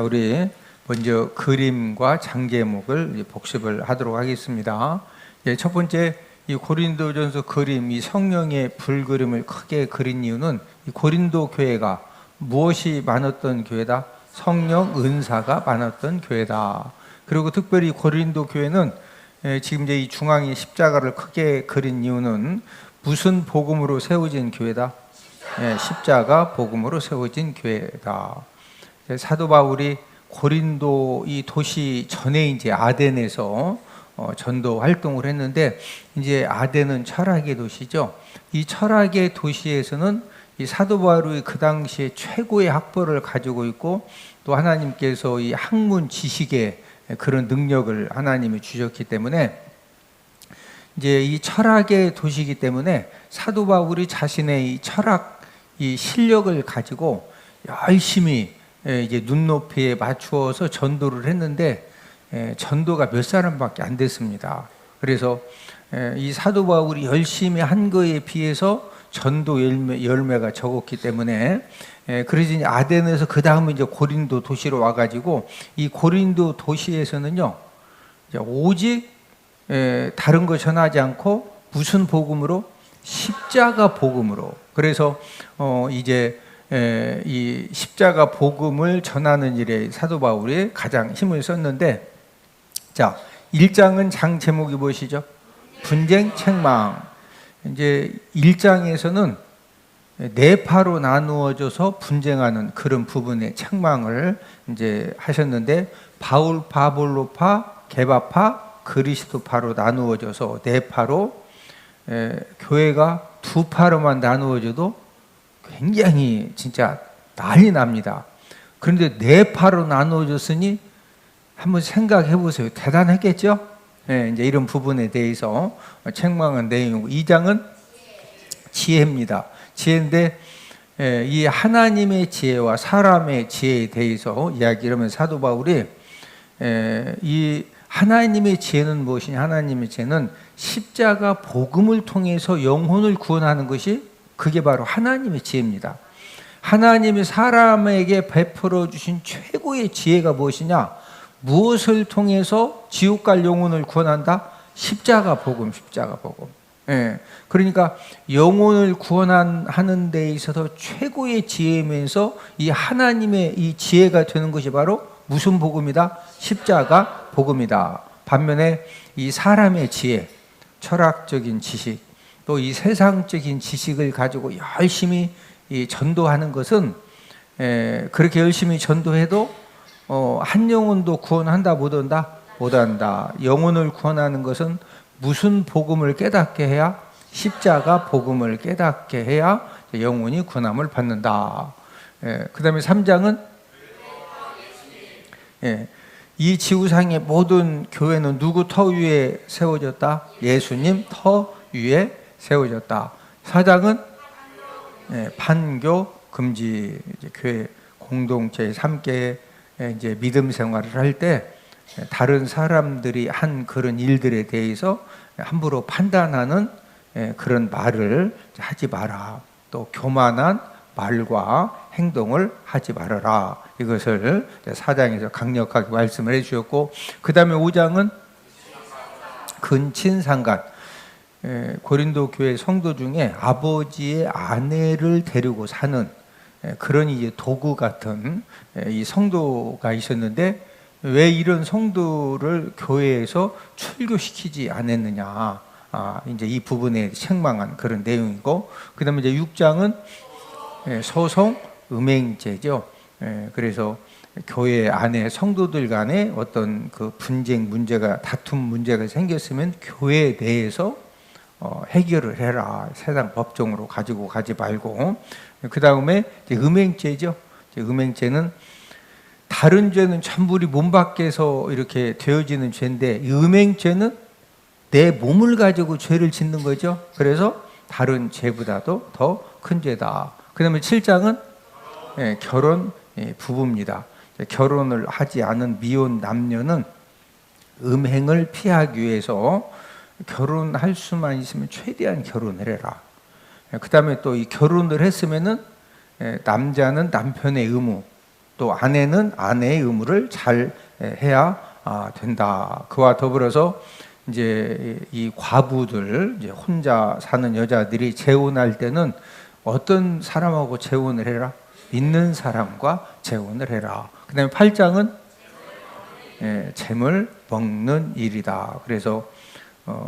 우리 먼저 그림과 장제목을 복습을 하도록 하겠습니다. 첫 번째, 이 고린도전서 그림, 이 성령의 불그림을 크게 그린 이유는 이 고린도 교회가 무엇이 많았던 교회다? 성령 은사가 많았던 교회다. 그리고 특별히 고린도 교회는 지금 이제 이 중앙에 십자가를 크게 그린 이유는 무슨 복음으로 세워진 교회다? 십자가 복음으로 세워진 교회다. 사도 바울이 고린도 이 도시 전에 이제 아덴에서 전도 활동을 했는데, 이제 아덴은 철학의 도시죠. 이 철학의 도시에서는 이 사도 바울이 그 당시에 최고의 학벌을 가지고 있고, 또 하나님께서 이 학문 지식의 그런 능력을 하나님이 주셨기 때문에, 이제 이 철학의 도시이기 때문에 사도 바울이 자신의 이 철학 이 실력을 가지고 열심히 이제 눈높이에 맞추어서 전도를 했는데, 전도가 몇 사람밖에 안 됐습니다. 그래서 이 사도 바울이 열심히 한 거에 비해서 전도 열매가 적었기 때문에, 그래서 아덴에서 그 다음에 이제 고린도 도시로 와가지고, 이 고린도 도시에서는요, 오직 다른 거 전하지 않고 무슨 복음으로? 십자가 복음으로. 그래서 이제 이 십자가 복음을 전하는 일에 사도 바울이 가장 힘을 썼는데, 자, 1장은 장 제목이 무엇이죠? 분쟁, 책망. 이제 1장에서는 네 파로 나누어져서 분쟁하는 그런 부분의 책망을 이제 하셨는데, 바울, 바볼로파, 게바파, 그리스도파로 나누어져서 네 파로, 교회가 두 파로만 나누어져도 굉장히 진짜 난리 납니다. 그런데 네 파로 나누어졌으니 한번 생각해 보세요. 대단했겠죠? 이제 이런 부분에 대해서 책망한 내용이고, 2장은 지혜입니다. 지혜인데, 이 하나님의 지혜와 사람의 지혜에 대해서 이야기를 하면 사도 바울이 이 하나님의 지혜는 무엇이냐? 하나님의 지혜는 십자가 복음을 통해서 영혼을 구원하는 것이, 그게 바로 하나님의 지혜입니다. 하나님이 사람에게 베풀어 주신 최고의 지혜가 무엇이냐? 무엇을 통해서 지옥 갈 영혼을 구원한다? 십자가 복음, 십자가 복음. 그러니까 영혼을 구원하는 데 있어서 최고의 지혜면서 이 하나님의 이 지혜가 되는 것이 바로 무슨 복음이다? 십자가 복음이다. 반면에 이 사람의 지혜, 철학적인 지식, 또 이 세상적인 지식을 가지고 열심히 이 전도하는 것은, 그렇게 열심히 전도해도 한 영혼도 구원한다 못한다? 못한다. 영혼을 구원하는 것은 무슨 복음을 깨닫게 해야? 십자가 복음을 깨닫게 해야 영혼이 구원함을 받는다. 그 다음에 3장은 이 지구상의 모든 교회는 누구 터 위에 세워졌다? 예수님 터 위에 세워졌다. 4장은 판교 금지. 이제 교회 공동체에 함께 이제 믿음 생활을 할 때 다른 사람들이 한 그런 일들에 대해서 함부로 판단하는 그런 말을 하지 마라. 또 교만한 말과 행동을 하지 말아라. 이것을 4장에서 강력하게 말씀을 해주셨고, 그 다음에 5장은 근친상간. 고린도 교회 성도 중에 아버지의 아내를 데리고 사는 그런 이제 도구 같은 이 성도가 있었는데, 왜 이런 성도를 교회에서 출교시키지 않았느냐? 이제 이 부분에 책망한 그런 내용이고, 그 다음에 이제 6장은 소송, 음행죄죠. 그래서 교회 안에 성도들 간에 어떤 그 분쟁 문제가, 다툼 문제가 생겼으면 교회 내에서 해결을 해라. 세상 법정으로 가지고 가지 말고. 그 다음에 음행죄죠. 음행죄는 다른 죄는 전부 우리 몸 밖에서 이렇게 되어지는 죄인데, 이 음행죄는 내 몸을 가지고 죄를 짓는 거죠. 그래서 다른 죄보다도 더 큰 죄다. 그 다음에 7장은 결혼 부부입니다. 결혼을 하지 않은 미혼 남녀는 음행을 피하기 위해서 결혼할 수만 있으면 최대한 결혼을 해라. 그 다음에 또 이 결혼을 했으면은 남자는 남편의 의무, 또 아내는 아내의 의무를 잘 해야 된다. 그와 더불어서 이제 이 과부들, 이제 혼자 사는 여자들이 재혼할 때는 어떤 사람하고 재혼을 해라? 믿는 사람과 재혼을 해라. 그 다음에 8장은 재물 먹는 일이다. 그래서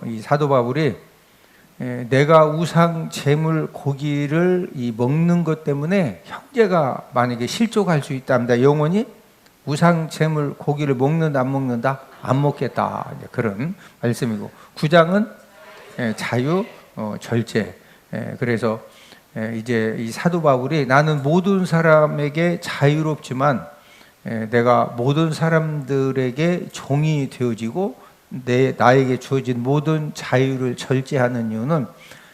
이 사도 바울이 내가 우상 재물 고기를 먹는 것 때문에 형제가 만약에 실족할 수 있답니다. 영원히 우상 재물 고기를 먹는다 안 먹는다? 안 먹겠다. 그런 말씀이고 9장은 자유 절제. 그래서 이제 이 사도 바울이 나는 모든 사람에게 자유롭지만 내가 모든 사람들에게 종이 되어지고 나에게 주어진 모든 자유를 절제하는 이유는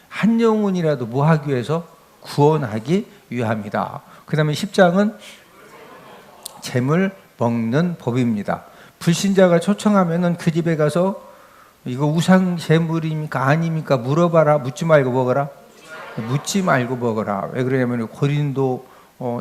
한 영혼이라도 뭐 하기 위해서? 구원하기 위함이다. 그 다음에 10장은 재물 먹는 법입니다. 불신자가 초청하면은 그 집에 가서 이거 우상 재물입니까 아닙니까 물어봐라. 묻지 말고 먹어라. 묻지 말고 먹어라. 왜 그러냐면 고린도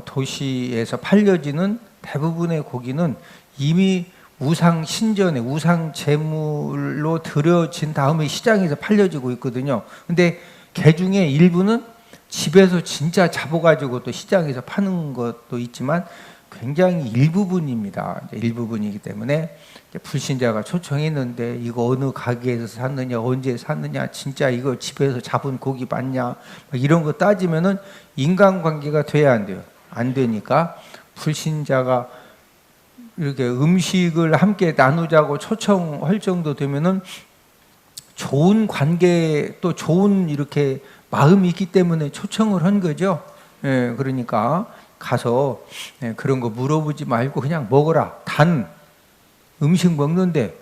도시에서 팔려지는 대부분의 고기는 이미 우상 신전에 우상 제물로 드려진 다음에 시장에서 팔려지고 있거든요. 근데 개 중에 일부는 집에서 진짜 잡아가지고 또 시장에서 파는 것도 있지만 굉장히 일부분입니다. 일부분이기 때문에 불신자가 초청했는데 이거 어느 가게에서 샀느냐 언제 샀느냐 진짜 이거 집에서 잡은 고기 맞냐 이런 거 따지면은 인간관계가 돼야 안 돼요. 안 되니까 불신자가 이렇게 음식을 함께 나누자고 초청할 정도 되면은 좋은 관계 또 좋은 이렇게 마음이 있기 때문에 초청을 한 거죠. 그러니까 가서 그런 거 물어보지 말고 그냥 먹어라. 단 음식 먹는데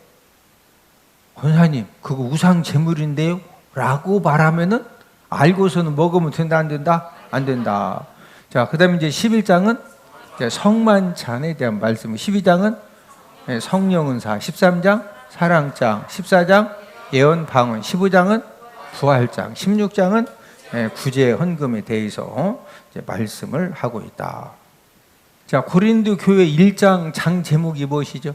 권사님 그거 우상 제물인데요? 라고 말하면은 알고서는 먹으면 된다 안 된다? 안 된다. 자, 그 다음에 이제 11장은 성만찬에 대한 말씀, 12장은 성령은사, 13장 사랑장, 14장 예언 방언, 15장은 부활장, 16장은 구제 헌금에 대해서 이제 말씀을 하고 있다. 자, 고린도 교회 1장 장 제목이 무엇이죠?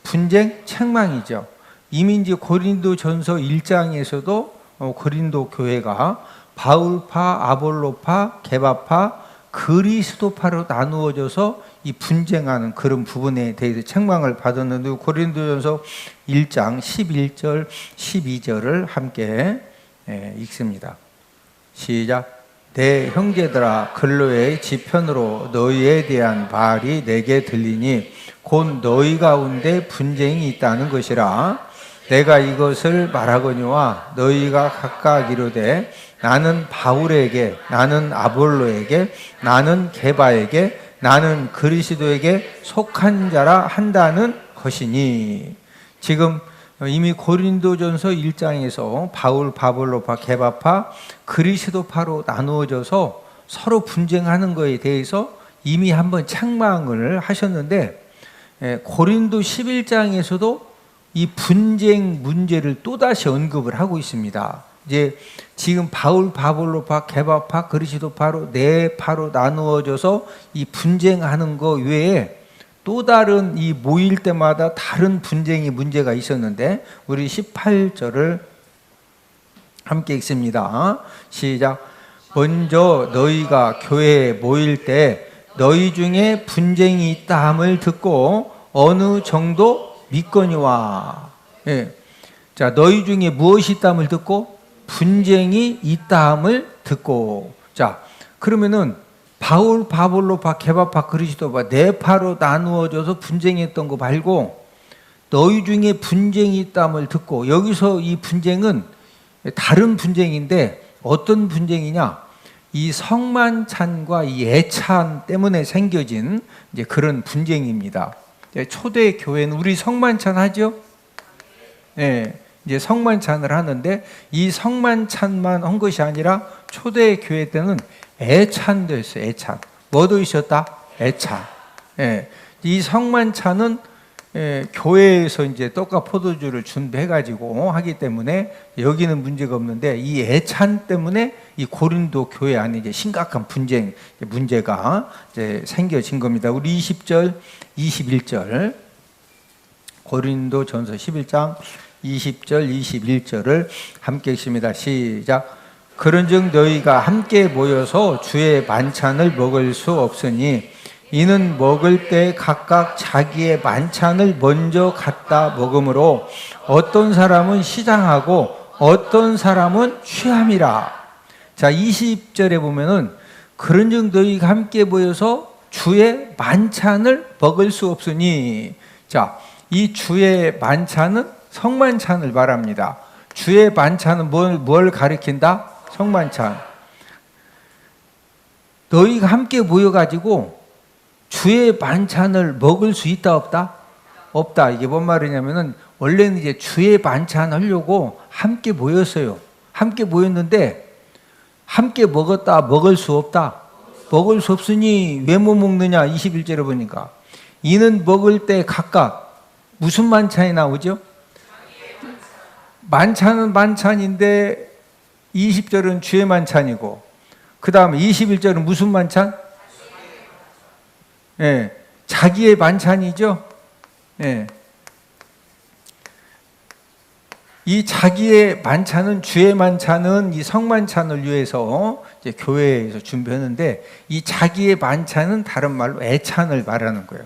분쟁, 책망이죠. 이미 이제 고린도 전서 1장에서도 고린도 교회가 바울파, 아볼로파, 게바파, 그리스도파로 나누어져서 이 분쟁하는 그런 부분에 대해서 책망을 받았는데 고린도전서 1장 11절, 12절을 함께 읽습니다. 시작. 내 형제들아 근로의 지편으로 너희에 대한 말이 내게 들리니 곧 너희 가운데 분쟁이 있다는 것이라. 내가 이것을 말하거니와 너희가 각각 이르되 나는 바울에게, 나는 아볼로에게, 나는 게바에게, 나는 그리스도에게 속한 자라 한다는 것이니. 지금 이미 고린도전서 1장에서 바울, 바볼로파, 게바파, 그리스도파로 나누어져서 서로 분쟁하는 것에 대해서 이미 한번 책망을 하셨는데 고린도 11장에서도 이 분쟁 문제를 또다시 언급을 하고 있습니다. 이제 지금 바울, 바볼로파, 게바파, 그리스도파로 네 파로 나누어져서 이 분쟁하는 거 외에 또 다른 이 모일 때마다 다른 분쟁이 문제가 있었는데 우리 18절을 함께 읽습니다. 시작. 먼저 너희가 교회에 모일 때 너희 중에 분쟁이 있다 함을 듣고 어느 정도 믿거니와. 자, 너희 중에 무엇이 있다 함을 듣고 분쟁이 있다 함을 듣고. 자, 그러면은 바울, 바볼로파, 게바파, 그리스도파 네 파로 나누어져서 분쟁했던 거 말고 너희 중에 분쟁이 있다함을 듣고. 여기서 이 분쟁은 다른 분쟁인데 어떤 분쟁이냐? 이 성만찬과 이 애찬 때문에 생겨진 이제 그런 분쟁입니다. 초대 교회는 우리 성만찬 하죠? 네, 이제 성만찬을 하는데 이 성만찬만 한 것이 아니라 초대 교회 때는 애찬도 있어요. 애찬. 뭐도 있었다? 애찬. 이 성만찬은 교회에서 이제 떡과 포도주를 준비해가지고 하기 때문에 여기는 문제가 없는데 이 애찬 때문에 이 고린도 교회 안에 이제 심각한 문제가 이제 생겨진 겁니다. 우리 20절, 21절 고린도 전서 11장 20절, 21절을 함께 읽습니다. 시작. 그런즉 너희가 함께 모여서 주의 만찬을 먹을 수 없으니 이는 먹을 때 각각 자기의 만찬을 먼저 갖다 먹으므로 어떤 사람은 시장하고 어떤 사람은 취함이라. 자, 20절에 보면은 그런즉 너희가 함께 모여서 주의 만찬을 먹을 수 없으니, 자, 이 주의 만찬은 성만찬을 말합니다. 주의 만찬은 뭘 가리킨다? 성만찬. 너희가 함께 모여가지고 주의 만찬을 먹을 수 있다 없다? 없다. 이게 뭔 말이냐면은 원래는 이제 주의 만찬 하려고 함께 모였어요. 함께 모였는데 함께 먹었다 먹을 수 없다. 먹을 수 없으니 왜 못 먹느냐? 21절에 보니까 이는 먹을 때 각각 무슨 만찬이 나오죠? 만찬은 만찬인데 20절은 주의 만찬이고 그 다음에 21절은 무슨 만찬? 예, 자기의 만찬이죠. 예. 이 자기의 만찬은 주의 만찬은 이 성만찬을 위해서 이제 교회에서 준비하는데 이 자기의 만찬은 다른 말로 애찬을 말하는 거예요.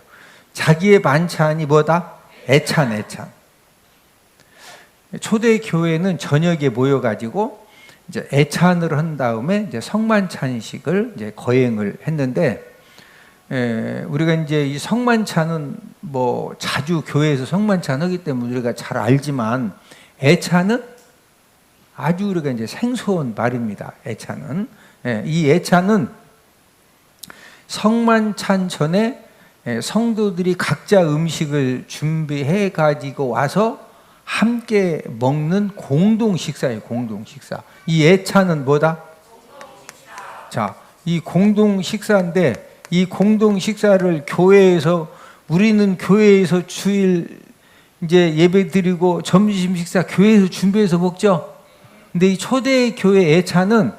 자기의 만찬이 뭐다? 애찬. 초대 교회는 저녁에 모여가지고 이제 애찬을 한 다음에 이제 성만찬식을 이제 거행을 했는데. 우리가 이제 이 성만찬은 뭐 자주 교회에서 성만찬 하기 때문에 우리가 잘 알지만 애찬은 아주 우리가 이제 생소한 말입니다. 애찬은. 이 애찬은 성만찬 전에 성도들이 각자 음식을 준비해 가지고 와서 함께 먹는 공동 식사예요. 공동 식사. 이 애찬은 뭐다? 자, 이 공동 식사인데 이 공동 식사를 교회에서 우리는 교회에서 주일 이제 예배 드리고 점심 식사 교회에서 준비해서 먹죠. 근데 이 초대 교회 애찬은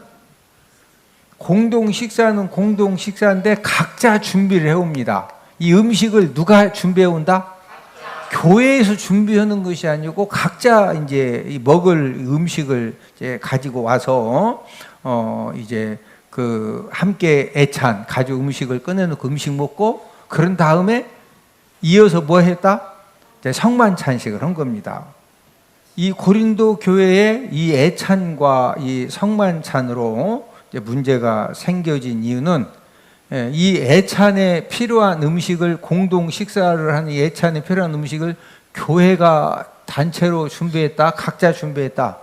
공동 식사인데 각자 준비를 해옵니다. 이 음식을 누가 준비해 온다? 교회에서 준비하는 것이 아니고 각자 이제 먹을 음식을 이제 가지고 와서 이제 그 함께 애찬 가지고 음식을 꺼내놓고 음식 먹고 그런 다음에 이어서 뭐 했다? 이제 성만찬식을 한 겁니다. 이 고린도 교회의 이 애찬과 이 성만찬으로 이제 문제가 생겨진 이유는 이 애찬에 필요한 음식을 공동 식사를 하는 이 애찬에 필요한 음식을 교회가 단체로 준비했다, 각자 준비했다.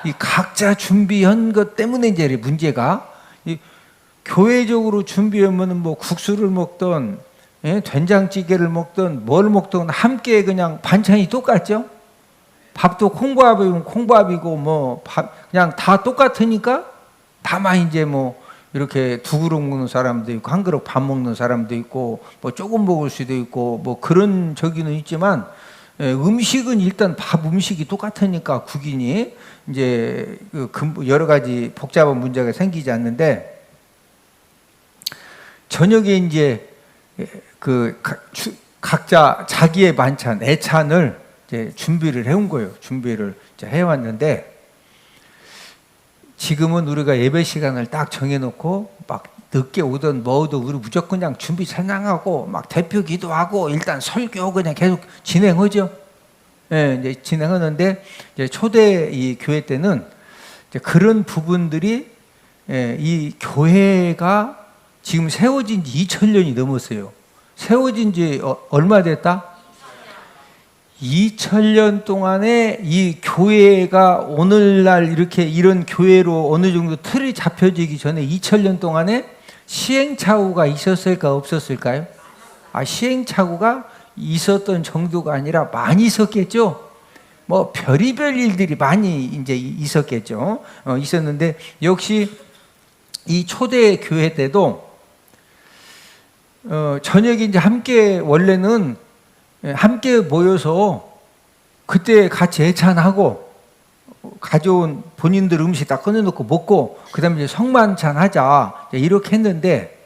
이 각자 준비한 것 때문에 이제 문제가 이 교회적으로 준비하면 뭐 국수를 먹던 된장찌개를 먹던 뭘 먹던 함께 그냥 반찬이 똑같죠. 밥도 콩밥이면 콩밥이고 뭐 밥 그냥 다 똑같으니까 다만 이제 뭐 이렇게 두 그릇 먹는 사람도 있고 한 그릇 밥 먹는 사람도 있고 뭐 조금 먹을 수도 있고 뭐 그런 저기는 있지만 음식은 일단 밥 음식이 똑같으니까 국인이 이제 여러 가지 복잡한 문제가 생기지 않는데 저녁에 이제 각자 자기의 만찬 애찬을 이제 준비를 해온 거예요. 준비를 이제 해왔는데 지금은 우리가 예배 시간을 딱 정해놓고 막 늦게 오든 뭐든 우리 무조건 그냥 준비 찬양하고 막 대표 기도하고 일단 설교 그냥 계속 진행하죠. 예, 이제 진행하는데 이제 초대 이 교회 때는 이제 그런 부분들이 이 교회가 지금 세워진 지 2000년이 넘었어요. 세워진 지 얼마 됐다? 2000년 동안에 이 교회가 오늘날 이렇게 이런 교회로 어느 정도 틀이 잡혀지기 전에 2000년 동안에 시행착오가 있었을까 없었을까요? 시행착오가 있었던 정도가 아니라 많이 있었겠죠. 뭐 별의별 일들이 많이 이제 있었겠죠. 있었는데 역시 이 초대 교회 때도 저녁에 이제 함께 원래는 함께 모여서 그때 같이 애찬하고 가져온 본인들 음식 다 꺼내놓고 먹고 그다음에 이제 성만찬 하자 이렇게 했는데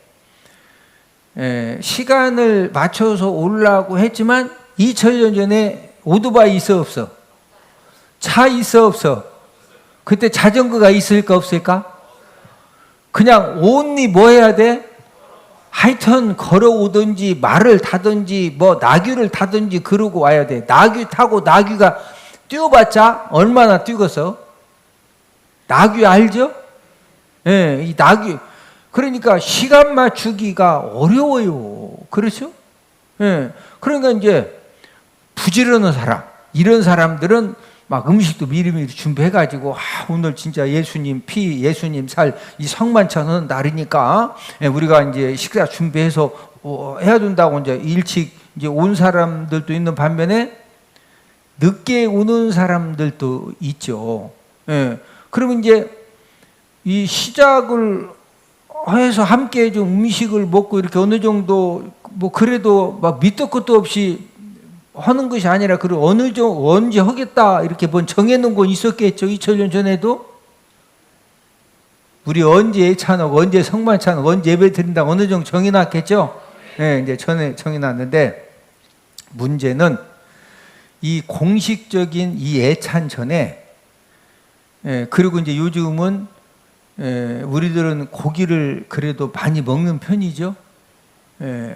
시간을 맞춰서 오려고 했지만 2000년 전에 오토바이 있어 없어? 차 있어 없어? 그때 자전거가 있을까 없을까? 그냥 온리 뭐 해야 돼? 하여튼 걸어오든지 말을 타든지 뭐 나귀를 타든지 그러고 와야 돼. 나귀 타고 나귀가 뛰어봤자 얼마나 뛰겠어? 나귀 알죠? 예, 이 나귀. 그러니까 시간 맞추기가 어려워요. 그렇죠? 예. 그러니까 이제 부지런한 사람, 이런 사람들은 막 음식도 미리미리 준비해가지고 오늘 진짜 예수님 피, 예수님 살 이 성만찬은 날이니까 우리가 이제 식사 준비해서 해야 된다고 이제 일찍 이제 온 사람들도 있는 반면에 늦게 오는 사람들도 있죠. 예. 그러면 이제 이 시작을 해서 함께 좀 음식을 먹고 이렇게 어느 정도 뭐 그래도 막 밑도 끝도 없이 하는 것이 아니라 그 어느 정도 언제 하겠다 이렇게 뭐 정해놓은 건 있었겠죠. 2000년 전에도 우리 언제 예찬하고 언제 성만찬하고 언제 예배 드린다 어느 정도 정해놨겠죠. 네, 이제 전에 정해놨는데 문제는 이 공식적인 이 예찬 전에 그리고 이제 요즘은 우리들은 고기를 그래도 많이 먹는 편이죠.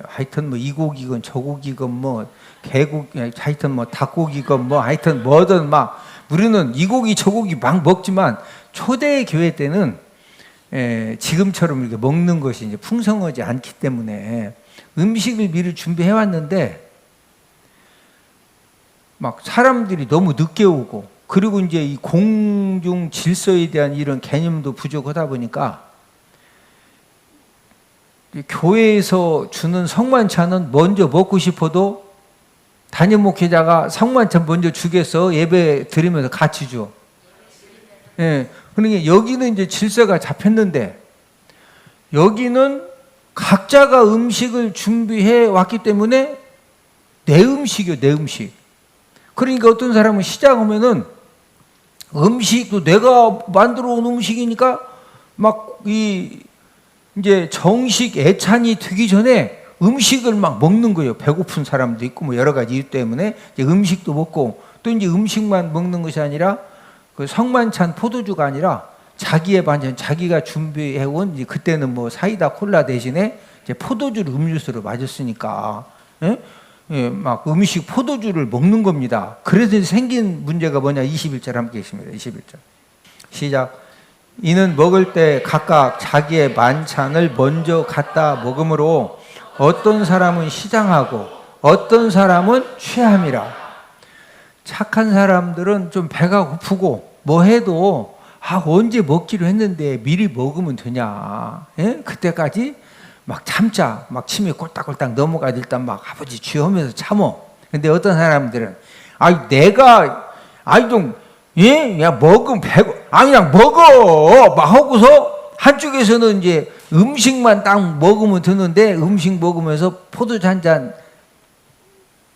하여튼 뭐 이 고기건 저 고기건 뭐 개고기 하여튼 뭐 닭고기건 뭐 하여튼 뭐든 막 우리는 이 고기 저 고기 막 먹지만 초대 교회 때는 지금처럼 이렇게 먹는 것이 이제 풍성하지 않기 때문에 음식을 미리 준비해 왔는데 막 사람들이 너무 늦게 오고 그리고 이제 이 공중 질서에 대한 이런 개념도 부족하다 보니까 교회에서 주는 성만찬은 먼저 먹고 싶어도 담임 목회자가 성만찬 먼저 주겠어 예배 드리면서 같이 줘. 예. 그러니까 여기는 이제 질서가 잡혔는데 여기는 각자가 음식을 준비해 왔기 때문에 내 음식이요, 내 음식. 그러니까 어떤 사람은 시작하면은 음식도 내가 만들어 온 음식이니까 막 이제 정식 애찬이 되기 전에 음식을 막 먹는 거예요. 배고픈 사람도 있고 뭐 여러 가지 이유 때문에 이제 음식도 먹고 또 이제 음식만 먹는 것이 아니라 그 성만찬 포도주가 아니라 자기의 반찬 자기가 준비해 온 이제 그때는 뭐 사이다 콜라 대신에 이제 포도주를 음료수로 마셨으니까 막 음식 포도주를 먹는 겁니다. 그래서 생긴 문제가 뭐냐? 21절 함께 있습니다. 21절 시작. 이는 먹을 때 각각 자기의 만찬을 먼저 갖다 먹으므로 어떤 사람은 시장하고 어떤 사람은 취함이라. 착한 사람들은 좀 배가 고프고 뭐 해도 언제 먹기로 했는데 미리 먹으면 되냐. 그때까지 막 참자. 막 침이 꼴딱꼴딱 넘어가야 일단 막 아버지 쥐하면서 참어. 근데 어떤 사람들은 야 먹으면 그냥 먹어 막 하고서 한쪽에서는 이제 음식만 딱 먹으면 되는데 음식 먹으면서 포도주 한 잔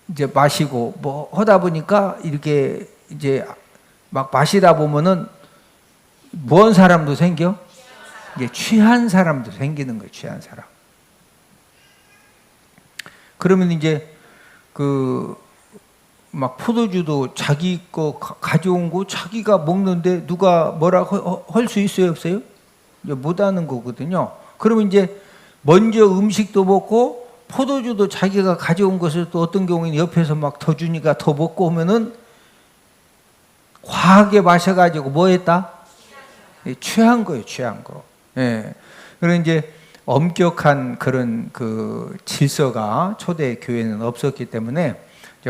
이제 마시고 뭐 하다 보니까 이렇게 이제 막 마시다 보면은 뭔 사람도 생겨? 이제 취한 사람도 생기는 거예요. 취한 사람. 그러면 이제 막 포도주도 자기 거 가져온 거 자기가 먹는데 누가 뭐라고 할 수 있어요, 없어요? 이제 못하는 거거든요. 그러면 이제 먼저 음식도 먹고 포도주도 자기가 가져온 것을 또 어떤 경우에는 옆에서 막 더 주니까 더 먹고 오면은 과하게 마셔가지고 뭐 했다? 취한 거예요, 취한 거. 예. 그런 이제 엄격한 그런 그 질서가 초대 교회는 없었기 때문에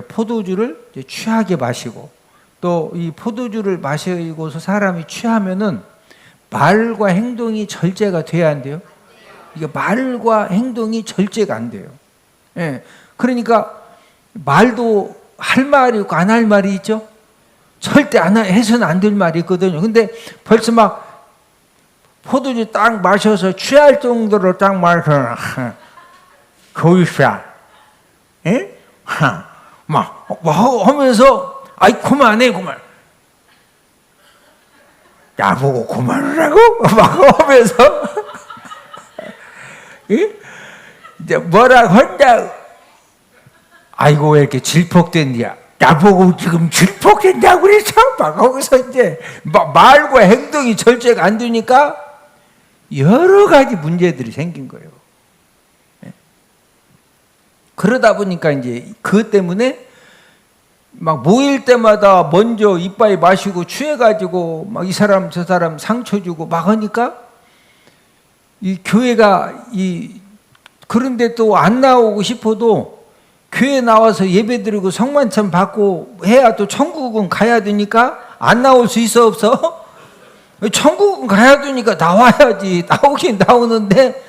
포도주를 취하게 마시고 또 이 포도주를 마시고서 사람이 취하면은 말과 행동이 절제가 돼야 안 돼요? 이게 말과 행동이 절제가 안 돼요. 예. 그러니까 말도 할 말이 있고 안 할 말이 있죠? 절대 안 해서는 안 될 말이 있거든요. 근데 벌써 막 포도주 딱 마셔서 취할 정도로 딱 마셔. 거기서 예? 막 하면서 아이 그만해 그만. 나보고 그만하라고 막 하면서 이제 뭐라 한다. 아이고 왜 이렇게 질퍽된디야. 나보고 지금 질퍽된다고 그래서 막 거기서 이제 말과 행동이 절제가 안 되니까 여러 가지 문제들이 생긴 거예요. 그러다 보니까 이제 그것 때문에 막 모일 때마다 먼저 이빨 마시고 취해가지고 막 이 사람 저 사람 상처 주고 막 하니까 이 교회가 그런데 또 안 나오고 싶어도 교회 나와서 예배 드리고 성만찬 받고 해야 또 천국은 가야 되니까 안 나올 수 있어 없어? 천국은 가야 되니까 나와야지. 나오긴 나오는데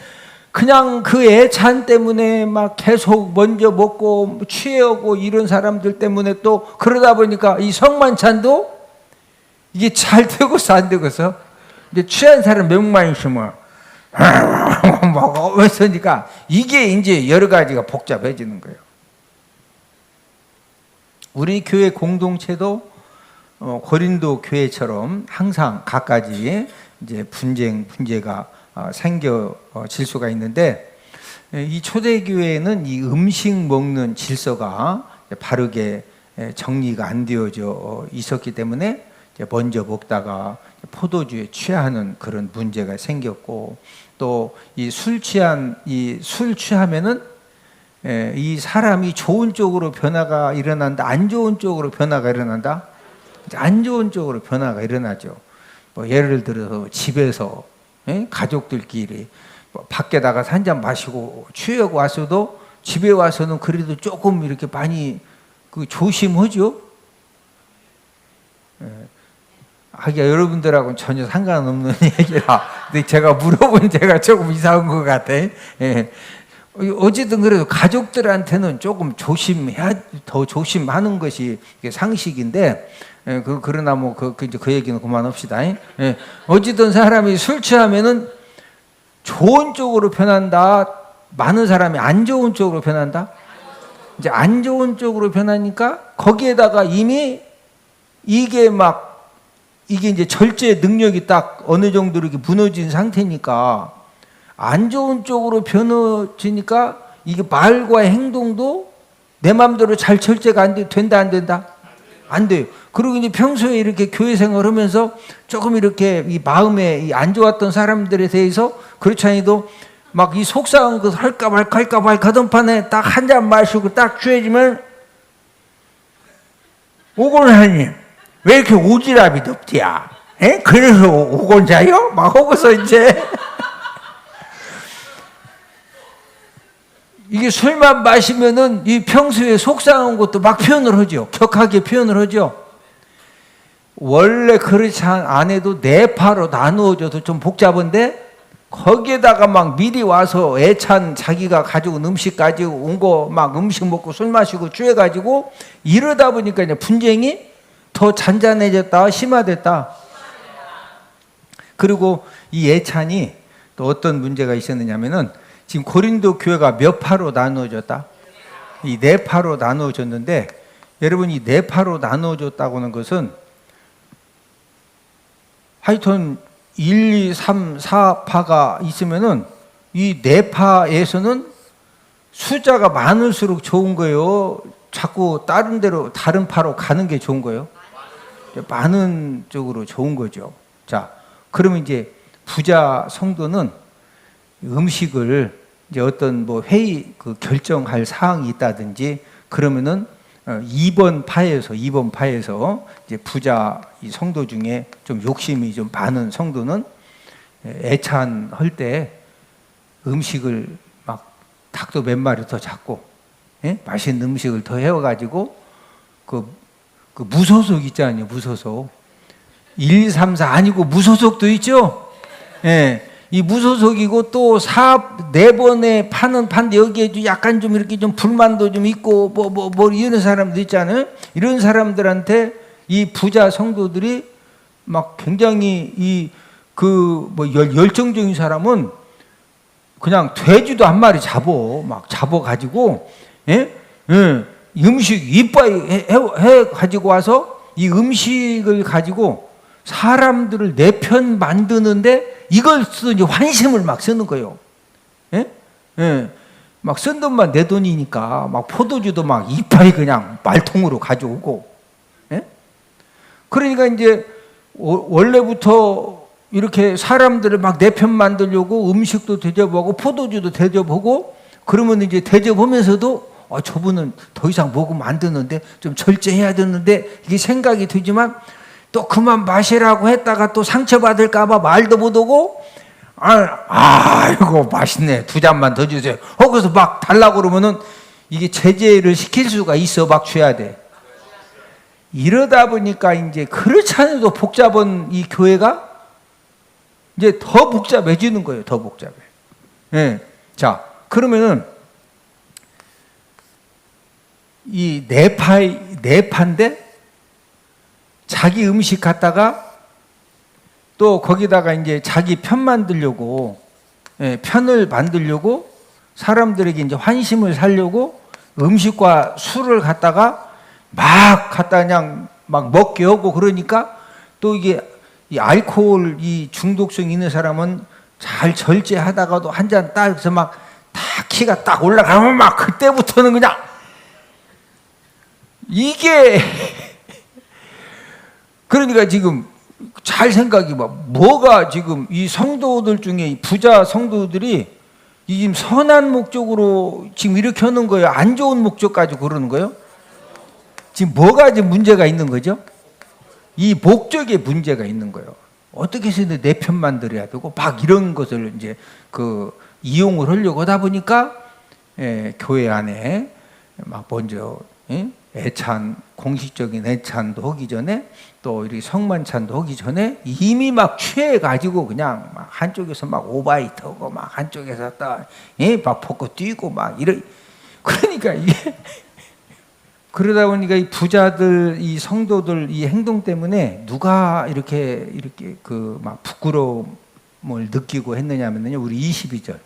그냥 그 애찬 때문에 막 계속 먼저 먹고 취하고 이런 사람들 때문에 또 그러다 보니까 이 성만찬도 이게 잘 되고서 안 되고서 이제 취한 사람 몇만 있으면 먹으니까 이게 이제 여러 가지가 복잡해지는 거예요. 우리 교회 공동체도 고린도 교회처럼 항상 갖가지 이제 문제가 생겨질 수가 있는데 이 초대교회는 이 음식 먹는 질서가 바르게 정리가 안 되어져 있었기 때문에 먼저 먹다가 포도주에 취하는 그런 문제가 생겼고 또 이 술 취하면은 이 사람이 좋은 쪽으로 변화가 일어난다, 안 좋은 쪽으로 변화가 일어난다. 안 좋은 쪽으로 변화가 일어나죠. 뭐 예를 들어서 집에서 가족들끼리 밖에 나가서 한 잔 마시고 취하고 와서도 집에 와서는 그래도 조금 이렇게 많이 조심하죠. 하기야 여러분들하고는 전혀 상관없는 얘기라. 근데 제가 물어본 제가 조금 이상한 것 같아. 어쨌든 그래도 가족들한테는 조금 더 조심하는 것이 상식인데, 그러나 뭐 그 얘기는 그만합시다. 어쨌든 사람이 술 취하면은 좋은 쪽으로 변한다. 많은 사람이 안 좋은 쪽으로 변한다. 이제 안 좋은 쪽으로 변하니까 거기에다가 이미 이게 이제 절제 능력이 딱 어느 정도로 이렇게 무너진 상태니까 안 좋은 쪽으로 변해지니까 이게 말과 행동도 내 마음대로 잘 절제가 된다 안 된다? 안 돼요. 그리고 이제 평소에 이렇게 교회 생활하면서 조금 이렇게 이 마음에 안 좋았던 사람들에 대해서 그렇지 않아도 막 이 속상한 것 할까 말까 가던판에 딱 한 잔 마시고 딱 취해지면 오곤하님 왜 이렇게 오지랖이 덥디야? 그래서 오곤자요? 막 하고서 이제 이게 술만 마시면은 이 평소에 속상한 것도 막 표현을 하죠. 격하게 표현을 하죠. 원래 그렇지 안 해도 네파로 나누어져도 좀 복잡한데 거기에다가 막 미리 와서 애찬 자기가 가지고 음식 가지고 온 거 막 음식 먹고 술 마시고 취해가지고 이러다 보니까 이제 분쟁이 더 잔잔해졌다, 심화됐다. 그리고 이 애찬이 또 어떤 문제가 있었느냐면은 지금 고린도 교회가 몇 파로 나누어졌다? 이 네 파로 나누어졌는데 여러분 이 네 파로 나누어졌다고 하는 것은 하여튼 1, 2, 3, 4파가 있으면은 이 네 파에서는 숫자가 많을수록 좋은 거예요. 자꾸 다른 파로 가는 게 좋은 거예요. 많은 쪽으로 좋은 거죠. 자, 그러면 이제 부자 성도는 음식을 이제 어떤 뭐 회의 결정할 사항이 있다든지 그러면은 2번 파에서 이제 부자 이 성도 중에 좀 욕심이 좀 많은 성도는 애찬할 때 음식을 막 닭도 몇 마리 더 잡고 맛있는 음식을 더 해와가지고 그 무소속 있잖아요. 무소속 1, 2, 3, 4 아니고 무소속도 있죠. 이 무소속이고 또 사업 4번에 파는데 여기에 약간 좀 이렇게 좀 불만도 좀 있고 뭐 이런 사람도 있잖아요. 이런 사람들한테 이 부자 성도들이 막 굉장히 열정적인 사람은 그냥 돼지도 한 마리 잡아가지고 음식 이빠이 해 가지고 와서 이 음식을 가지고 사람들을 내 편 만드는데 이걸 쓰니 환심을 막 쓰는 거예요. 예? 예. 막 쓴 돈만 내 돈이니까 막 포도주도 막 이빠이 그냥 말통으로 가져오고. 예? 그러니까 이제 원래부터 이렇게 사람들을 막 내 편 만들려고 음식도 대접하고 포도주도 대접하고 그러면 이제 대접하면서도 저분은 더 이상 먹으면 안 되는데 좀 절제해야 되는데 이게 생각이 들지만 또 그만 마시라고 했다가 또 상처받을까 봐 말도 못하고 아이고 맛있네 두 잔만 더 주세요. 거기서 막 달라고 그러면은 이게 제재를 시킬 수가 있어. 막 줘야 돼. 이러다 보니까 이제 그렇지 않아도 복잡한 이 교회가 이제 더 복잡해지는 거예요. 더 복잡해. 예. 자, 그러면은 이 네파인데 자기 음식 갖다가 또 거기다가 이제 자기 편 만들려고, 예, 편을 만들려고 사람들에게 이제 환심을 사려고 음식과 술을 갖다가 막 갖다 그냥 막 먹게 하고 그러니까 또 이게 이 알코올 이 중독성 있는 사람은 잘 절제하다가도 한 잔 딱 해서 막 딱 키가 딱 올라가면 막 그때부터는 그냥 이게 그러니까 지금 잘 생각해 봐. 뭐가 지금 이 성도들 중에 부자 성도들이 이 지금 선한 목적으로 지금 이렇게 하는 거예요? 안 좋은 목적 가지고 그러는 거예요? 지금 뭐가 지금 문제가 있는 거죠? 이 목적에 문제가 있는 거예요. 어떻게 해서든 내 편 만들어야 되고 막 이런 것을 이제 그 이용을 하려고 하다 보니까 교회 안에 막 먼저 애찬 공식적인 애찬도 하기 전에 또 이렇게 성만찬도 하기 전에 이미 막 취해 가지고 그냥 막 한쪽에서 막 오바이트하고 막 한쪽에서 막 벗고 뛰고 막 이런 그러니까 이게 그러다 보니까 이 부자들, 이 성도들 이 행동 때문에 누가 이렇게 그 막 부끄러움을 느끼고 했느냐면요, 우리 22절.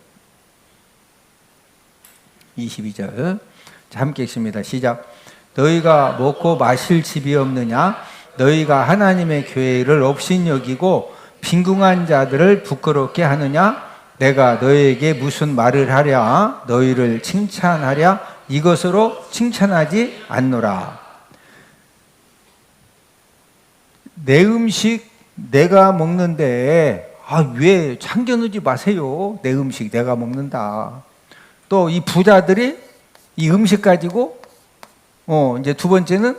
자, 함께 읽습니다. 시작. 너희가 먹고 마실 집이 없느냐? 너희가 하나님의 교회를 업신여기고 빈궁한 자들을 부끄럽게 하느냐? 내가 너희에게 무슨 말을 하랴? 너희를 칭찬하랴? 이것으로 칭찬하지 않노라. 내 음식 내가 먹는데 왜 참견하지 마세요. 내 음식 내가 먹는다. 또 이 부자들이 이 음식 가지고 이제 두 번째는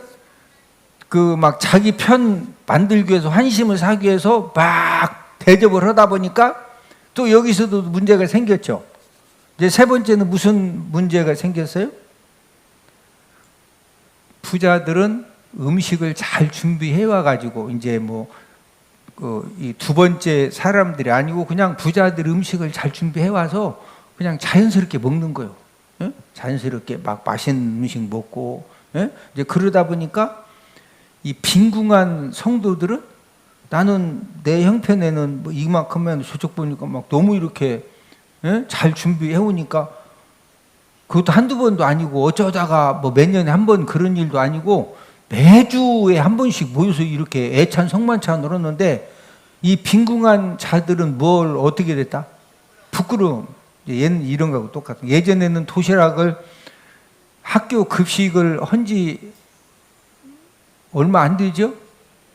그 막 자기 편 만들기 위해서 환심을 사기 위해서 막 대접을 하다 보니까 또 여기서도 문제가 생겼죠. 이제 세 번째는 무슨 문제가 생겼어요? 부자들은 음식을 잘 준비해 와가지고 이제 이 두 번째 사람들이 아니고 그냥 부자들 음식을 잘 준비해 와서 그냥 자연스럽게 먹는 거예요. 예? 자연스럽게 막 맛있는 음식 먹고, 예? 이제 그러다 보니까 이 빈궁한 성도들은 나는 내 형편에는 뭐 이만큼면 저쪽 보니까 막 너무 이렇게, 예? 잘 준비해 오니까 그것도 한두 번도 아니고 어쩌다가 뭐 몇 년에 한 번 그런 일도 아니고 매주에 한 번씩 모여서 이렇게 애찬 성만찬을 하는데 이 빈궁한 자들은 뭘 어떻게 됐다? 부끄러움. 얘는 이런 거하고 똑같아. 예전에는 도시락을 학교 급식을 한 지 얼마 안 되죠?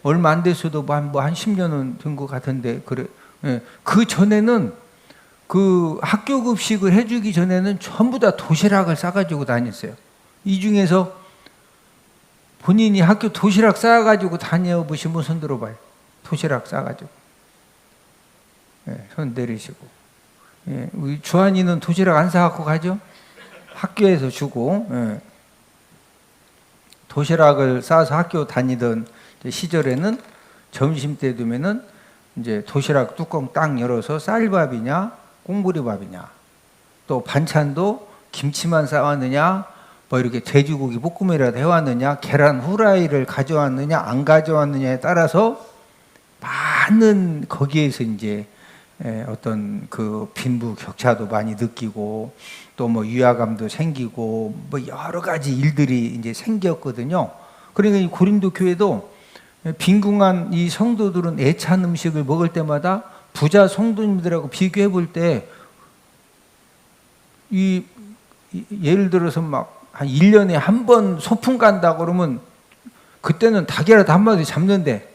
얼마 안 됐어도 한 10년은 된 것 같은데 그래. 예. 그 전에는 그 학교 급식을 해주기 전에는 전부 다 도시락을 싸가지고 다녔어요. 이 중에서 본인이 학교 도시락 싸가지고 다녀보신 분 손 들어봐요. 도시락 싸가지고. 예, 손 내리시고. 예, 우리 주한이는 도시락 안 싸갖고 가죠? 학교에서 주고. 예. 도시락을 싸서 학교 다니던 시절에는 점심때 되면은 이제 도시락 뚜껑 딱 열어서 쌀밥이냐, 꽁보리밥이냐, 또 반찬도 김치만 싸왔느냐, 뭐 이렇게 돼지고기 볶음이라도 해왔느냐, 계란 후라이를 가져왔느냐, 안 가져왔느냐에 따라서 많은 거기에서 이제 어떤 그 빈부격차도 많이 느끼고 또 뭐 위화감도 생기고 뭐 여러 가지 일들이 이제 생겼거든요. 그러니까 이 고린도 교회도 빈궁한 이 성도들은 애찬 음식을 먹을 때마다 부자 성도님들하고 비교해 볼 때 예를 들어서 막 한 1년에 한 번 소풍 간다 그러면 그때는 닭이라도 한 마리 잡는데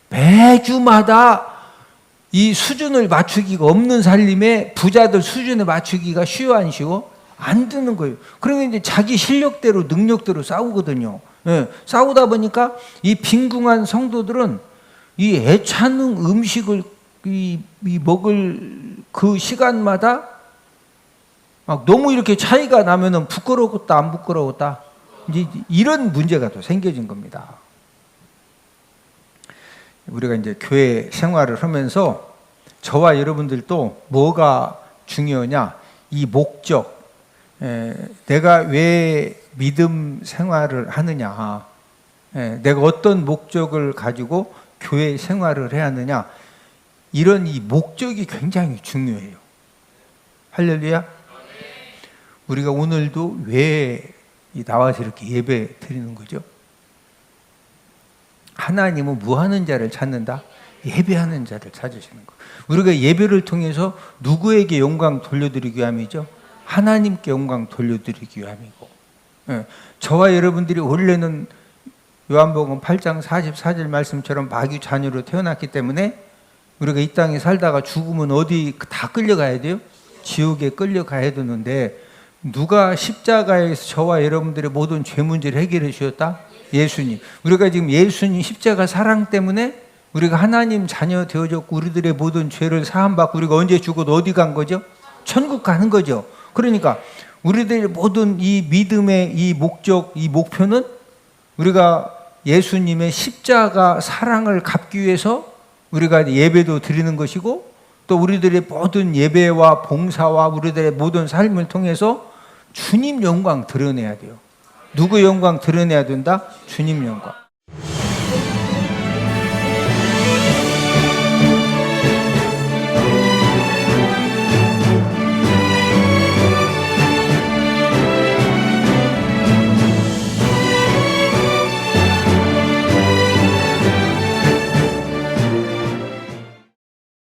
매주마다 이 수준을 맞추기가 없는 살림에 부자들 수준에 맞추기가 쉬워 안 쉬워? 안 되는 거예요. 그러면 이제 자기 실력대로 능력대로 싸우거든요. 예, 싸우다 보니까 이 빈궁한 성도들은 이 애찬 음식을 먹을 그 시간마다 막 너무 이렇게 차이가 나면은 부끄러웠다 안 부끄러웠다 이제 이런 문제가 또 생겨진 겁니다. 우리가 이제 교회 생활을 하면서 저와 여러분들도 뭐가 중요하냐? 이 목적, 내가 왜 믿음 생활을 하느냐? 내가 어떤 목적을 가지고 교회 생활을 해야 하느냐? 이런 이 목적이 굉장히 중요해요. 할렐루야. 우리가 오늘도 왜 나와서 이렇게 예배 드리는 거죠? 하나님은 뭐 하는 자를 찾는다? 예배하는 자를 찾으시는 거예요. 우리가 예배를 통해서 누구에게 영광 돌려드리기 위함이죠? 하나님께 영광 돌려드리기 위함이고, 저와 여러분들이 원래는 요한복음 8장 44절 말씀처럼 마귀 자녀로 태어났기 때문에 우리가 이 땅에 살다가 죽으면 어디 다 끌려가야 돼요? 지옥에 끌려가야 되는데 누가 십자가에서 저와 여러분들의 모든 죄 문제를 해결해 주셨다? 예수님. 우리가 지금 예수님 십자가 사랑 때문에 우리가 하나님 자녀 되어졌고 우리들의 모든 죄를 사함받고 우리가 언제 죽어도 어디 간 거죠? 천국 가는 거죠. 그러니까 우리들의 모든 이 믿음의 이 목적, 이 목표는 우리가 예수님의 십자가 사랑을 갚기 위해서 우리가 예배도 드리는 것이고 또 우리들의 모든 예배와 봉사와 우리들의 모든 삶을 통해서 주님 영광 드러내야 돼요. 누구 영광 드러내야 된다? 주님 영광.